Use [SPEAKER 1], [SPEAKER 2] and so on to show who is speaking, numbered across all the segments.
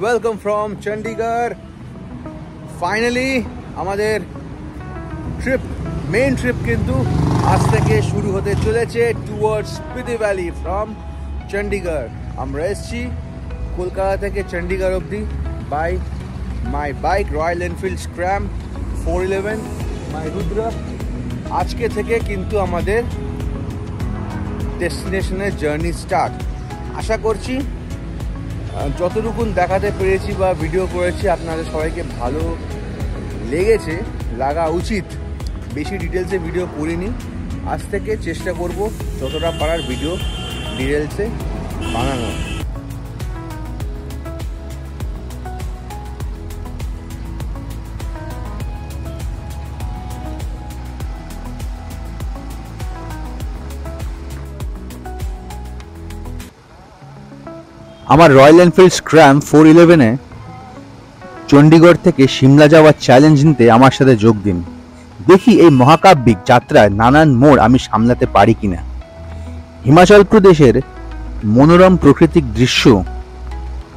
[SPEAKER 1] welcome from Chandigarh. Finally আমাদের main trip কিন্তু আজ থেকে শুরু হতে চলেছে towards Spiti valley from Chandigarh. আমরা এসেছি কলকাতা থেকে চণ্ডীগড় অবধি by my bike Royal Enfield Scram 411 my Rudra. আজকে থেকে কিন্তু আমাদের ডেস্টিনেশনের জার্নি স্টার্ট। আশা করছি যতটুকুন দেখাতে পেরেছি বা ভিডিও করেছি আপনাদের সবাইকে ভালো লেগেছে, লাগা উচিত। বেশি ডিটেলসে ভিডিও করিনি, আজ থেকে চেষ্টা করব যতটা পারার ভিডিও ডিটেলসে বানানো। আমার রয়্যাল এনফিল্ড স্ক্র্যাম 411-এ চণ্ডীগড় থেকে সিমলা যাওয়ার চ্যালেঞ্জ নিতে আমার সাথে যোগ দিন। দেখি এই মহাকাব্যিক যাত্রায় নানান মোড় আমি সামলাতে পারি কিনা। হিমাচল প্রদেশের মনোরম প্রাকৃতিক দৃশ্য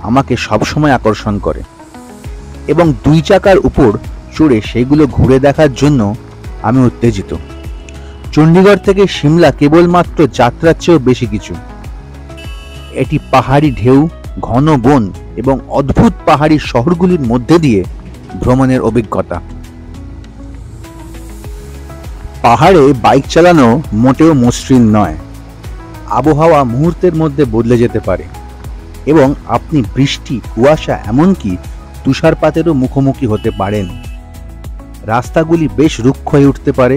[SPEAKER 1] আমাকে সবসময় আকর্ষণ করে এবং দুই চাকার উপর চড়ে সেগুলো ঘুরে দেখার জন্য আমি উত্তেজিত। চণ্ডীগড় থেকে সিমলা কেবলমাত্র যাত্রার চেয়েও বেশি কিছু। এটি পাহাড়ি ঢেউ, ঘন বন এবং অদ্ভুত পাহাড়ি শহরগুলির মধ্যে দিয়ে ভ্রমণের অভিজ্ঞতা। পাহাড়ে বাইক চালানো মোটেও মসৃণ নয়। আবহাওয়া মুহূর্তের মধ্যে বদলে যেতে পারে এবং আপনি বৃষ্টি, কুয়াশা, এমনকি তুষারপাতেরও মুখোমুখি হতে পারেন। রাস্তাগুলি বেশ রুক্ষ হয়ে উঠতে পারে।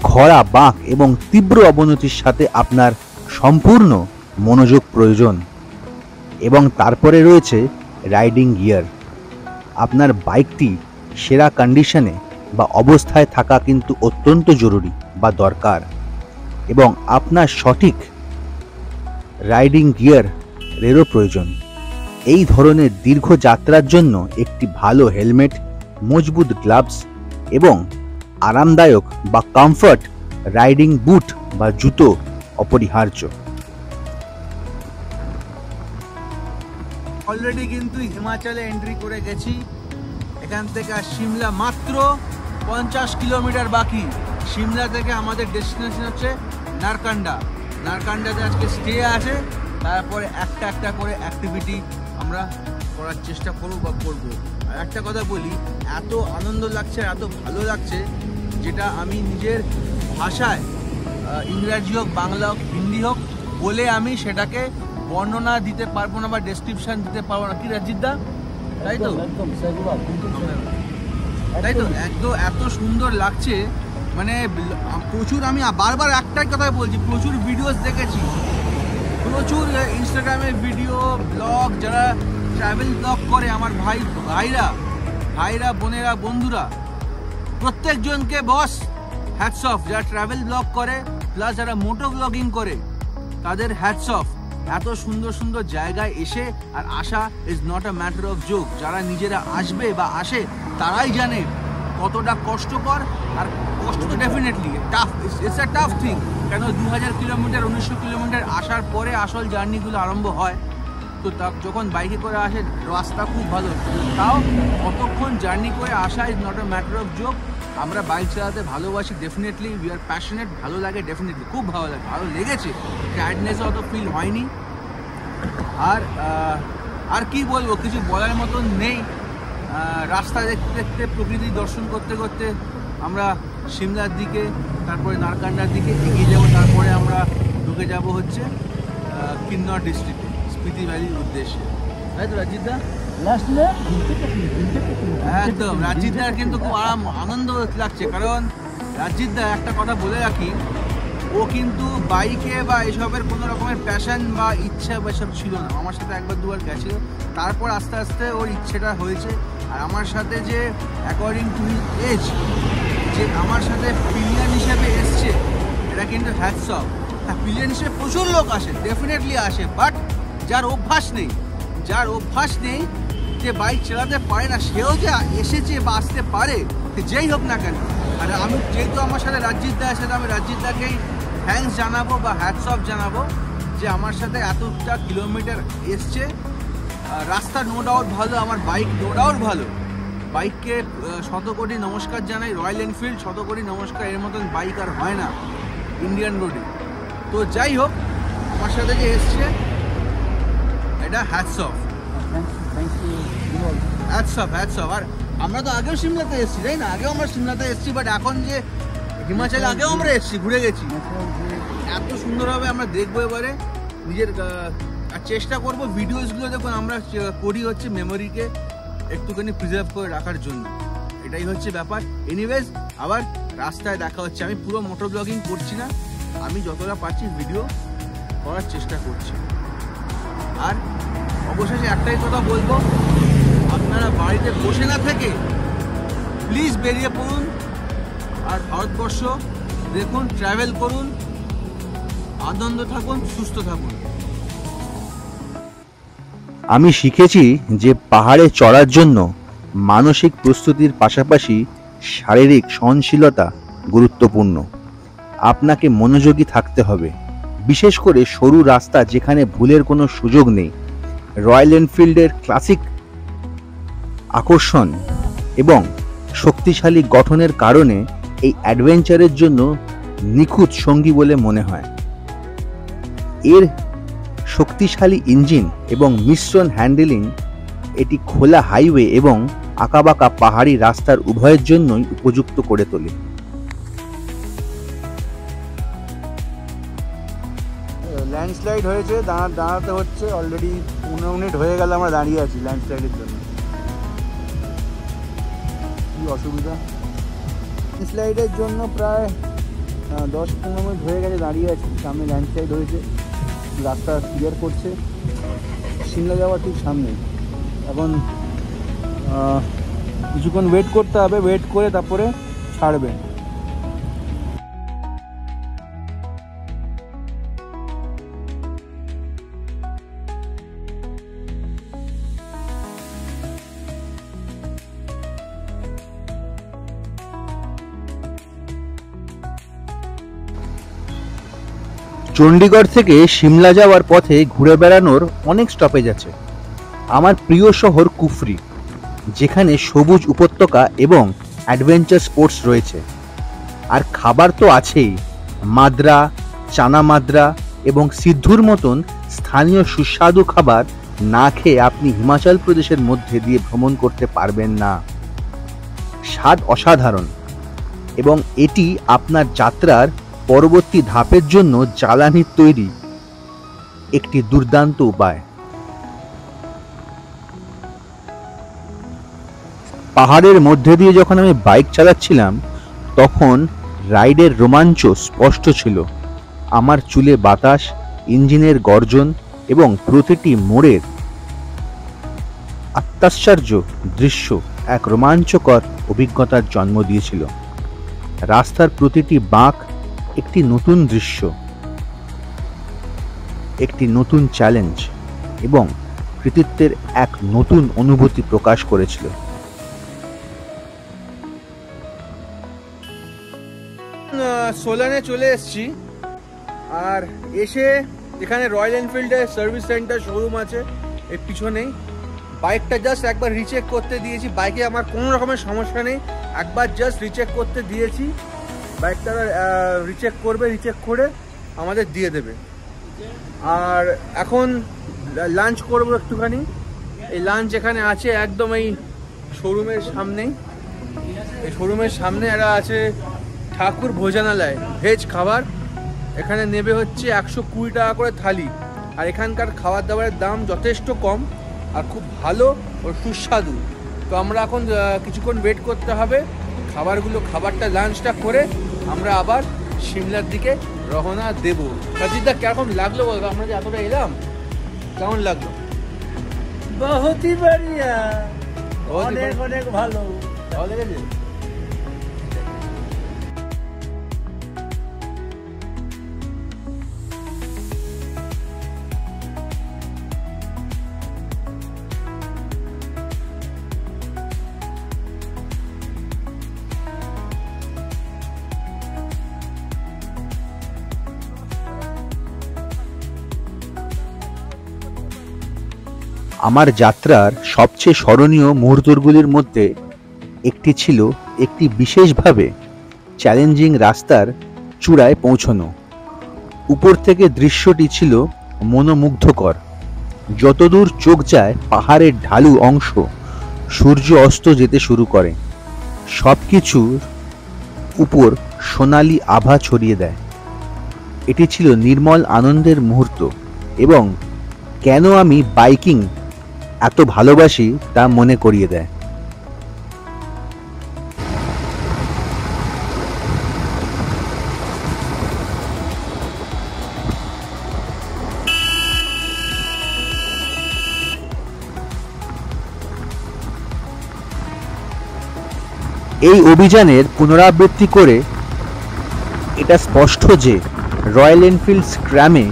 [SPEAKER 1] খরা, বাঁক এবং তীব্র অবনতির সাথে আপনার সম্পূর্ণ মনোযোগ প্রয়োজন। এবং তারপরে রয়েছে রাইডিং গিয়ার। আপনার বাইকটি সেরা কন্ডিশনে বা অবস্থায় থাকা কিন্তু অত্যন্ত জরুরি বা দরকার, এবং আপনার সঠিক রাইডিং গিয়ারেরও প্রয়োজন। এই ধরনের দীর্ঘ যাত্রার জন্য একটি ভালো হেলমেট, মজবুত গ্লাভস এবং আরামদায়ক বা কমফর্ট রাইডিং বুট বা জুতো অপরিহার্য। অলরেডি কিন্তু হিমাচলে এন্ট্রি করে গেছি। এখান থেকে সিমলা মাত্র 50 কিলোমিটার বাকি। সিমলা থেকে আমাদের ডেস্টিনেশন হচ্ছে নারকান্ডাতে আজকে স্টে আছে। তারপরে একটা করে অ্যাক্টিভিটি আমরা করার চেষ্টা করব বা করবো। আর একটা কথা বলি, এত আনন্দ লাগছে, এত ভালো লাগছে, যেটা আমি নিজের ভাষায়, ইংরাজি হোক, বাংলা হোক, হিন্দি হোক, বলে আমি সেটাকে বর্ণনা দিতে পারবো না বা ডেসক্রিপশন দিতে পারবো না। কি রাজিদা, তাই তো? একদম এত সুন্দর লাগছে, মানে প্রচুর। আমি বারবার একটাই কথা বলছি, প্রচুর ভিডিওস দেখেছি, প্রচুর ইনস্টাগ্রামে ভিডিও, ব্লগ, যারা ট্রাভেল ব্লগ করে আমার ভাইরা, বোনেরা, বন্ধুরা, প্রত্যেকজনকে বস হ্যাটস অফ। যারা ট্রাভেল ব্লগ করে প্লাস যারা মোটো ব্লগিং করে তাদের হ্যাটস অফ। এত সুন্দর সুন্দর জায়গায় এসে আর আসা is not a matter of joke. যারা নিজেরা আসবে বা আসে তারাই জানে কতটা কষ্টকর। আর কষ্ট তো definitely tough, it's a tough thing. কেন 2000 কিলোমিটার, 1900 কিলোমিটার আসার পরে আসল জার্নিগুলো আরম্ভ হয়। তো যখন বাইকে করে আসে রাস্তা খুব ভালো, তাও কতক্ষণ জার্নি করে আসা is not a matter of joke. আমরা বাইক চালাতে ভালোবাসি, ডেফিনেটলি উই আর প্যাশনেট। ভালো লাগে, ডেফিনেটলি খুব ভালো লাগে, ভালো লেগেছে। টায়ার্ডনেস অত ফিল হয়নি। আর কি বলবো, কিছু বলার মতন নেই। রাস্তা দেখতে দেখতে, প্রকৃতি দর্শন করতে করতে আমরা সিমলার দিকে, তারপরে নারকান্ডার দিকে এগিয়ে যাব। তারপরে আমরা ঢুকে যাব হচ্ছে কিন্নর ডিস্ট্রিক্টে, স্পিতি ভ্যালির উদ্দেশ্যে। তাই তো রাজিদা? একদম। রাজিদার কিন্তু খুব আনন্দ লাগছে, কারণ রাজিদা, একটা কথা বলে রাখি, ও কিন্তু বাইকে বা এসবের কোনো রকমের প্যাশন বা ইচ্ছা বা এসব ছিল না। আমার সাথে একবার দুবার গেছিল, তারপর আস্তে আস্তে ওর ইচ্ছেটা হয়েছে। আর আমার সাথে যে অ্যাকর্ডিং টু হিজ এজ যে আমার সাথে পিলিয়ন হিসেবে এসছে, এটা কিন্তু হ্যাটস অফ। হ্যাঁ, পিলিয়ন হিসেবে প্রচুর লোক আসে, ডেফিনেটলি আসে, বাট যার অভ্যাস নেই, যে বাইক চালাতে পারে না, সেও যে এসেছে বা আসতে পারে, যেই হোক না কেন। আর আমি যেহেতু আমার সাথে রাজ্জিদা আছে, আমি রাজ্জিদাকেই থ্যাঙ্কস জানাবো বা হ্যাটস অফ জানাবো যে আমার সাথে এতটা কিলোমিটার এসছে। রাস্তা নো ডাউট ভালো, আমার বাইক নো ডাউট ভালো। বাইককে শত কোটি নমস্কার জানাই, রয়্যাল এনফিল্ড শত কোটি নমস্কার, এর মতন বাইক আর হয় না ইন্ডিয়ান রোডে। তো যাই হোক, আমার সাথে যে এসছে এটা হ্যাটস অফ, হ্যাটস অফ। আর আমরা তো আগেও সিমলাতে এসেছি, তাই না? আগেও আমরা সিমলাতে এসেছি, বাট এখন যে হিমাচলে আগেও আমরা এসেছি, ঘুরে গেছি। এত সুন্দরভাবে আমরা দেখবো এবারে নিজের, আর চেষ্টা করবো ভিডিওসগুলো দেখুন আমরা করি হচ্ছে মেমোরিকে একটুখানি প্রিজার্ভ করে রাখার জন্য, এটাই হচ্ছে ব্যাপার। এনিওয়েজ, আবার রাস্তায় দেখা হচ্ছে। আমি পুরো মোটর ব্লগিং করছি না, আমি যতটা পারছি ভিডিও করার চেষ্টা করছি। আর অবশেষে একটাই কথা বলবো, আপনারা বাড়িতে বসে না থেকে প্লিজ বেরিয়ে পড়ুন আর ভারতবর্ষ দেখুন, ট্রাভেল করুন, আনন্দ থাকুন, সুস্থ থাকুন।
[SPEAKER 2] আমি শিখেছি যে পাহাড়ে চড়ার জন্য মানসিক প্রস্তুতির পাশাপাশি শারীরিক সহনশীলতা গুরুত্বপূর্ণ। আপনাকে মনোযোগী থাকতে হবে, বিশেষ করে সরু রাস্তা যেখানে ভুলের কোনো সুযোগ নেই। রয়্যাল এনফিল্ডের ক্লাসিক আকর্ষণ এবং শক্তিশালী গঠনের কারণে এই অ্যাডভেঞ্চারের জন্য নিখুঁত সঙ্গী বলে মনে হয়। এর শক্তিশালী ইঞ্জিন এবং মিশ্রণ হ্যান্ডেলিং এটি খোলা হাইওয়ে এবং আঁকাবাঁকা পাহাড়ি রাস্তার উভয়ের জন্যই উপযুক্ত করে তোলে।
[SPEAKER 1] ল্যান্ডস্লাইড হয়েছে, দাঁড়াতে হচ্ছে। অলরেডি 15 মিনিট হয়ে গেল আমরা দাঁড়িয়ে আছি ল্যান্ডস্লাইডের জন্য। কি অসুবিধা, ল্যান্ডস্লাইডের জন্য প্রায় 10-15 মিনিট হয়ে গেছে দাঁড়িয়ে আছি। সামনে ল্যান্ডস্লাইড হয়েছে, রাস্তা ক্লিয়ার করছে, সিমলা যাওয়ার ঠিক সামনে। এখন কিছুক্ষণ ওয়েট করতে হবে, ওয়েট করে তারপরে ছাড়বে।
[SPEAKER 2] চণ্ডীগড় থেকে সিমলা যাওয়ার পথে ঘুরে বেড়ানোর অনেক স্টপেজ আছে। আমার প্রিয় শহর কুফরি, যেখানে সবুজ উপত্যকা এবং অ্যাডভেঞ্চার স্পোর্টস রয়েছে। আর খাবার তো আছেই, মাদ্রা, চানা মাদ্রা এবং সিদ্ধুর মতন স্থানীয় সুস্বাদু খাবার না খেয়ে আপনি হিমাচল প্রদেশের মধ্যে দিয়ে ভ্রমণ করতে পারবেন না। স্বাদ অসাধারণ এবং এটি আপনার যাত্রার পরবর্তী ধাপের জন্য জ্বালানি তৈরি একটি দুর্দান্ত উপায়। পাহাড়ের মধ্যে দিয়ে যখন আমি বাইক চালাচ্ছিলাম তখন রাইডের রোমাঞ্চ স্পষ্ট ছিল। আমার চুলে বাতাস, ইঞ্জিনের গর্জন এবং প্রতিটি মোড়ের আত্মাশ্চর্য দৃশ্য এক রোমাঞ্চকর অভিজ্ঞতার জন্ম দিয়েছিল। রাস্তার প্রতিটি বাঁক একটি নতুন দৃশ্য, একটি নতুন চ্যালেঞ্জ এবং কৃতিত্বের এক নতুন অনুভূতি প্রকাশ করেছিল।
[SPEAKER 1] সোলানে চলে এসেছি, আর এসে এখানে রয়্যাল এনফিল্ডের সার্ভিস সেন্টার শোরুম আছে এর পিছনেই। বাইকটা জাস্ট একবার রিচেক করতে দিয়েছি, বাইকে আমার কোনো রকমের সমস্যা নেই, একবার জাস্ট রিচেক করতে দিয়েছি। বাইকটা রিচেক করবে, রিচেক করে আমাদের দিয়ে দেবে। আর এখন লাঞ্চ করবো একটুখানি। এই লাঞ্চ এখানে আছে একদম এই শোরুমের সামনেই। এই শোরুমের সামনে একটা আছে ঠাকুর ভোজনালয়, ভেজ খাবার। এখানে নেবে হচ্ছে 120 টাকা করে থালি। আর এখানকার খাবার দাবারের দাম যথেষ্ট কম আর খুব ভালো ও সুস্বাদু। তো আমরা এখন কিছুক্ষণ ওয়েট করতে হবে, খাবারটা লাঞ্চটা করে আমরা আবার সিমলার দিকে রওনা দেবো। সজিদা কেমন লাগলো বলবো? আমরা যে এতটা এলাম, কেমন লাগলো?
[SPEAKER 3] বহুতই বড়িয়া, অনেক অনেক ভালো।
[SPEAKER 1] ভালো লেগেছে?
[SPEAKER 2] আমার যাত্রার সবচেয়ে স্মরণীয় মুহূর্তগুলির মধ্যে একটি ছিল একটি বিশেষভাবে চ্যালেঞ্জিং রাস্তার চূড়ায় পৌঁছানো। উপর থেকে দৃশ্যটি ছিল মনোমুগ্ধকর। যতদূর চোখ যায় পাহাড়ের ঢালু অংশ সূর্য অস্ত যেতে শুরু করে, সবকিছুর উপর সোনালি আভা ছড়িয়ে দেয়। এটি ছিল নির্মল আনন্দের মুহূর্ত এবং কেন আমি বাইকিং এত ভালোবাসি তা মনে করিয়ে দেয়। এই অভিযানের পুনরাবৃত্তি করে এটা স্পষ্ট যে রয়্যাল এনফিল্ড স্ক্র্যামে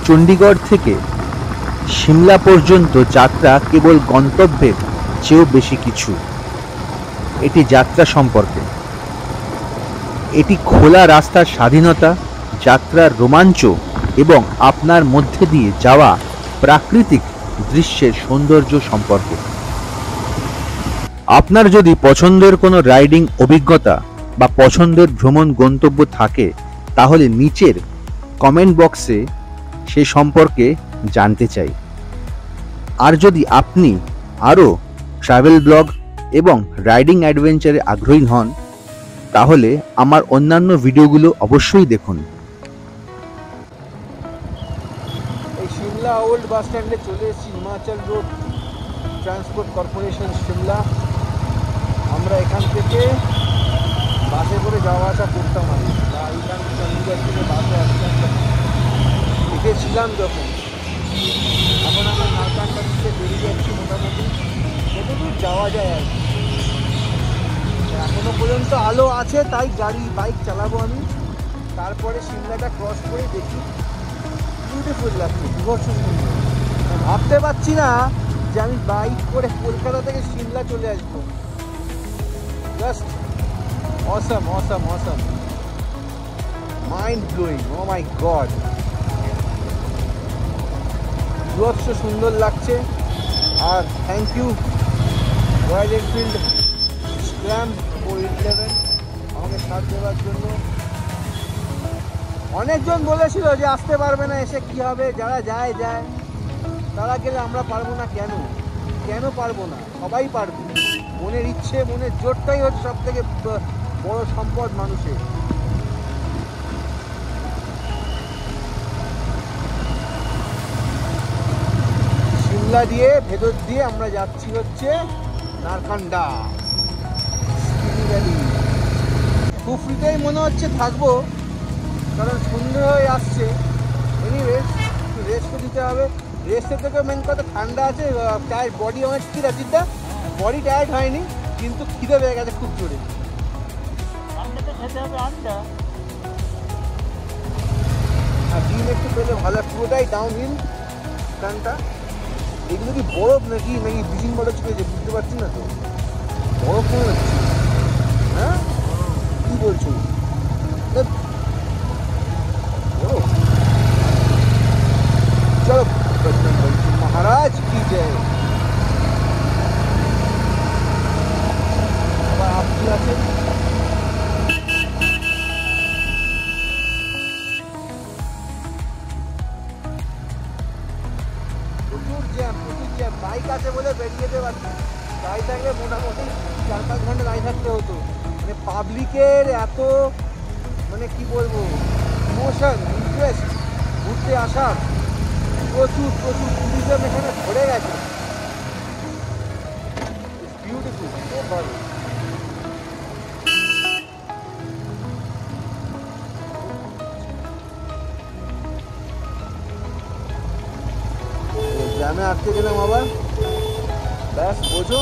[SPEAKER 2] চণ্ডীগড় থেকে সিমলা পর্যন্ত যাত্রা কেবল গন্তব্যের চেয়েও বেশি কিছু। এটি যাত্রা সম্পর্কে, এটি খোলা রাস্তার স্বাধীনতা, যাত্রার রোমাঞ্চ এবং আপনার মধ্যে দিয়ে যাওয়া প্রাকৃতিক দৃশ্যের সৌন্দর্য সম্পর্কে। আপনার যদি পছন্দের কোনো রাইডিং অভিজ্ঞতা বা পছন্দের ভ্রমণ গন্তব্য থাকে তাহলে নিচের কমেন্ট বক্সে সে সম্পর্কে জানতে চাই। আর যদি আপনি আরও ট্রাভেল ব্লগ এবং রাইডিং অ্যাডভেঞ্চারে আগ্রহী হন তাহলে আমার অন্যান্য ভিডিওগুলো অবশ্যই দেখুন।
[SPEAKER 1] এই সিমলা ওল্ড বাস স্ট্যান্ডে চলে এসেছি, Himachal road transport corporation Shimla. আমরা এখান থেকে বাসে করে যাওয়া আসা করতাম, আমি বা এইখান চণ্ডীগড় থেকে বাসে আসতাম দেখেছিলাম যখন। এখন আমরা নারকান্ডা থেকে বেরিয়ে যাচ্ছি, মোটামুটি যতদূর যাওয়া যায় আর কি। এখনো পর্যন্ত আলো আছে তাই বাইক চালাবো আমি। তারপরে সিমলাটা ক্রস করে দেখি, বিউটিফুল লাগছে, বিভৎস সুন্দর। ভাবতে পারছি না যে আমি বাইক করে কলকাতা থেকে সিমলা চলে আসবো। Just awesome awesome awesome, mind blowing, oh my god, বিভৎস সুন্দর লাগছে। আর thank you Royal Enfield Scram 411 আমাকে সাথ দেওয়ার জন্য। অনেকজন বলেছিল যে আসতে পারবে না, এসে কি হবে, যারা যায় তারা গেলে আমরা পারবো না। কেন পারবো না? সবাই পারবে। মনের ইচ্ছে, মনের জোরটাই হচ্ছে সব থেকে বড় সম্পদ মানুষের। সিমলা দিয়ে ভেতর দিয়ে আমরা যাচ্ছি হচ্ছে নারকান্ডা ভ্যালি। কুফরিতেই মনে হচ্ছে থাকবো, কারণ সন্ধ্যে হয়ে আসছে। এনিওয়েজ একটু রেস্টও দিতে হবে। রেস্টের থেকে মেন কথা ঠান্ডা আছে, টায়ার বডি আমার ঠিক আছে, বডি টায়ার্ড হয়নি, কিন্তু খিদে পেয়ে গেছে খুব জোরে। খেতে হবে আন্ডা আর ডিম একটু পেলে ভালো। পুরোটাই ডাউন হিল গানটা। এগুলো কি বরফ নাকি ব্লিচিং পাউডার ছুঁয়েছে বুঝতে পারছি না তো। বরফ মনে হচ্ছে, হ্যাঁ কি বলছো? চলো মহারাজ কি জয়। আবার আপনি আছেন। প্রচুর জ্যাম। বাইক আছে বলে বেরিয়ে যেতে পারছি, গাড়ি থাকলে মোটামুটি 4-5 ঘন্টা দাঁড়িয়ে থাকতে হতো। মানে পাবলিকের এত মানে কি বলবো ইমোশন, ইন্টারেস্ট ঘুরতে আসার, প্রচুর ট্যুরিজম এখানে ভরে গেছে। বিউটিফুল, খুব ভালো। জ্যামে আটকে গেলাম আবার, ব্যাস বোঝো।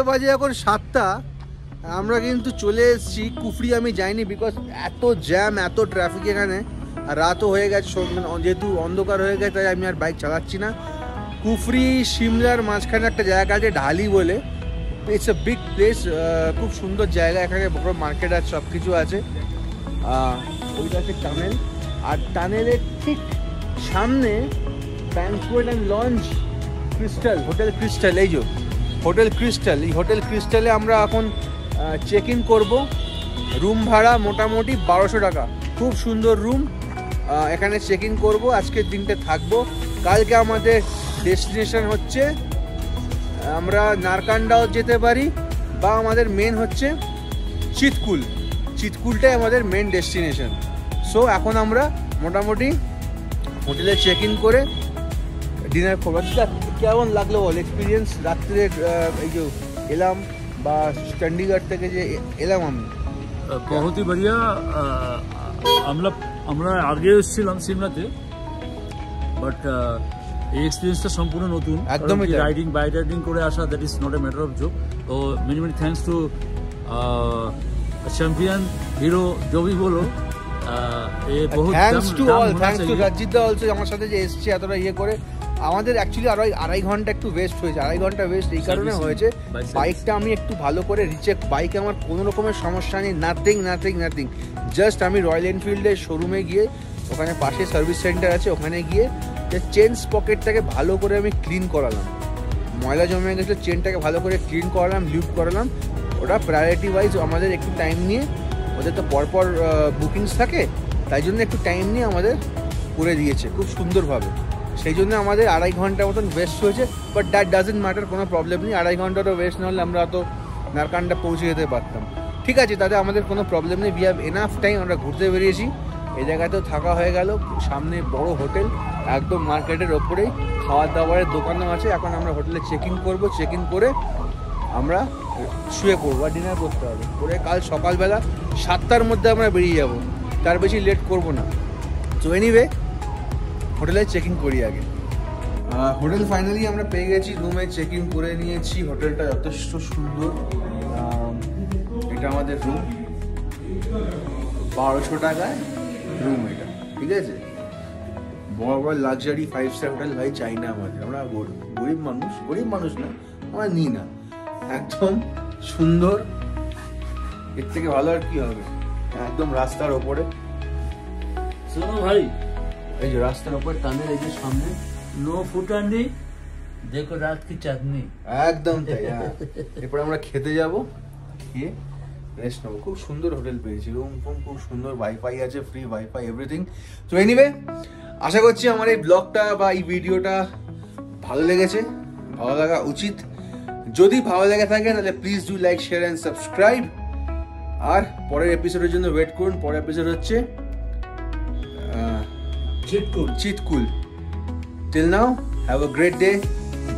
[SPEAKER 1] বাজে এখন 7টা। আমরা কিন্তু চলে এসেছি কুফরি। আমি যাইনি বিকজ এত জ্যাম, এত ট্রাফিক এখানে, আর রাতও হয়ে গেছে, যেহেতু অন্ধকার হয়ে গেছে তাই আমি আর বাইক চালাচ্ছি না। কুফরি সিমলার মাঝখানে একটা জায়গা আছে ঢালি বলে, ইটস এ বিগ প্লেস, খুব সুন্দর জায়গা, এখানে বড় মার্কেট আছে, সব কিছু আছে। ওইটা আছে টানেল, আর টানেলের ঠিক সামনে banquet and launch crystal, hotel crystal. এই যে হোটেল ক্রিস্টাল, এই হোটেল ক্রিস্টালে আমরা এখন চেক ইন করবো। রুম ভাড়া মোটামুটি 1200 টাকা, খুব সুন্দর রুম। এখানে চেক ইন করবো, আজকের দিনটা থাকবো। কালকে আমাদের ডেস্টিনেশন হচ্ছে, আমরা নারকান্ডাও যেতে পারি, বা আমাদের মেন হচ্ছে চিতকুল। চিতকুলটাই আমাদের মেন ডেস্টিনেশন। সো এখন আমরা মোটামুটি হোটেলে চেক ইন করে ডিনার করবো। কেমন লাগলো বল এক্সপিরিয়েন্স রাত্রে? এই যে এলাম বা চণ্ডীগড় থেকে যে এলাম আমি,
[SPEAKER 3] बहुत ही बढ़िया। আমরা আগে এসেছিলাম সিমলাতে, বাট এই এক্সপিরিয়েন্সটা সম্পূর্ণ নতুন।
[SPEAKER 1] একদমই
[SPEAKER 3] রাইডিং বাই রাইডিং করে আসা, that is not a matter of joke. তো many many thanks to champion hero जो भी बोलो, ये बहुत
[SPEAKER 1] thanks to all, thanks to Rajit দা অলসো আমার সাথে যে এসছে এতটা ইয়ে করে। আমাদের অ্যাকচুয়ালি আড়াই ঘন্টা একটু ওয়েস্ট হয়েছে। আড়াই ঘন্টা ওয়েস্ট এই কারণে হয়েছে, বাইকটা আমি একটু ভালো করে রিচেক, বাইকে আমার কোনো রকমের সমস্যা নেই, নাথিং। জাস্ট আমি রয়্যাল এনফিল্ডের শোরুমে গিয়ে, ওখানে পাশে সার্ভিস সেন্টার আছে, ওখানে গিয়ে যে চেন পকেটটাকে ভালো করে আমি ক্লিন করালাম। ময়লা জমে গেছিলো, চেনটাকে ভালো করে ক্লিন করালাম, লিউট করালাম। ওটা প্রায়োরিটি ওয়াইজ আমাদের একটু টাইম নিয়ে, ওদের তো পরপর বুকিংস থাকে, তাই জন্য একটু টাইম নিয়ে আমাদের করে দিয়েছে খুব সুন্দরভাবে। সেই জন্য আমাদের আড়াই ঘন্টা মতন ওয়েস্ট হয়েছে, বাট দ্যাট ডাজেন্ট ম্যাটার, কোনো প্রবলেম নেই। আড়াই ঘন্টাটা ওয়েস্ট না হলে আমরা তো নারকান্ডা পৌঁছে যেতে পারতাম। ঠিক আছে, তাতে আমাদের কোনো প্রবলেম নেই। উই হ্যাভ এনাফ টাইম, আমরা ঘুরতে বেরিয়েছি। এই জায়গাতেও থাকা হয়ে গেল, সামনে বড় হোটেল, একদম মার্কেটের ওপরেই, খাওয়ার দাওয়ারের দোকানও আছে। এখন আমরা হোটেলে চেক ইন করবো, চেক ইন করে আমরা শুয়ে পড়বো আর ডিনার করতে হবে। করে কাল সকালবেলা 7টার মধ্যে আমরা বেরিয়ে যাব, তার বেশি লেট করবো না। সো এনিওয়ে, হোটেলে চেক ইন করি আগে। হোটেল ফাইনালি আমরা পেয়ে গেছি, রুমে চেক ইন করে নিয়েছি। হোটেলটা যথেষ্ট সুন্দর। এটা আমাদের রুম, 1200 টাকায় রুম এটা, ঠিক আছে। বড় বড় লাক্সারি 5 স্টার হোটেল ভাই চাই না আমাদের, আমরা গরিব মানুষ না, আমরা নিই না। একদম সুন্দর, এর থেকে ভালো আর কি হবে। একদম রাস্তার ওপরে,
[SPEAKER 3] শোনো ভাই,
[SPEAKER 1] এই যে রাস্তার ওপরে টানেল, এই যে সামনে
[SPEAKER 3] নো ফুটানি, দেখো রাত কি চাঁদনি।
[SPEAKER 1] একদম তাই। এরপরে আমরা খেতে যাব, খেয়ে রেস্ট নেবো। খুব সুন্দর হোটেল পেয়েছি, রুম ফুম খুব সুন্দর, ওয়াইফাই আছে, ফ্রি ওয়াইফাই, এভরিথিং। তো এনিওয়ে, আশা করছি আমার এই ব্লগটা বা এই ভিডিওটা ভালো লেগেছে, ভালো লাগা উচিত। যদি ভালো লেগে থাকে তাহলে please do like, share and subscribe. আর পরের এপিসোডের জন্য ওয়েট করুন। পরের এপিসোড হচ্ছে Chitkul. Till now, have a great day.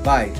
[SPEAKER 1] Bye.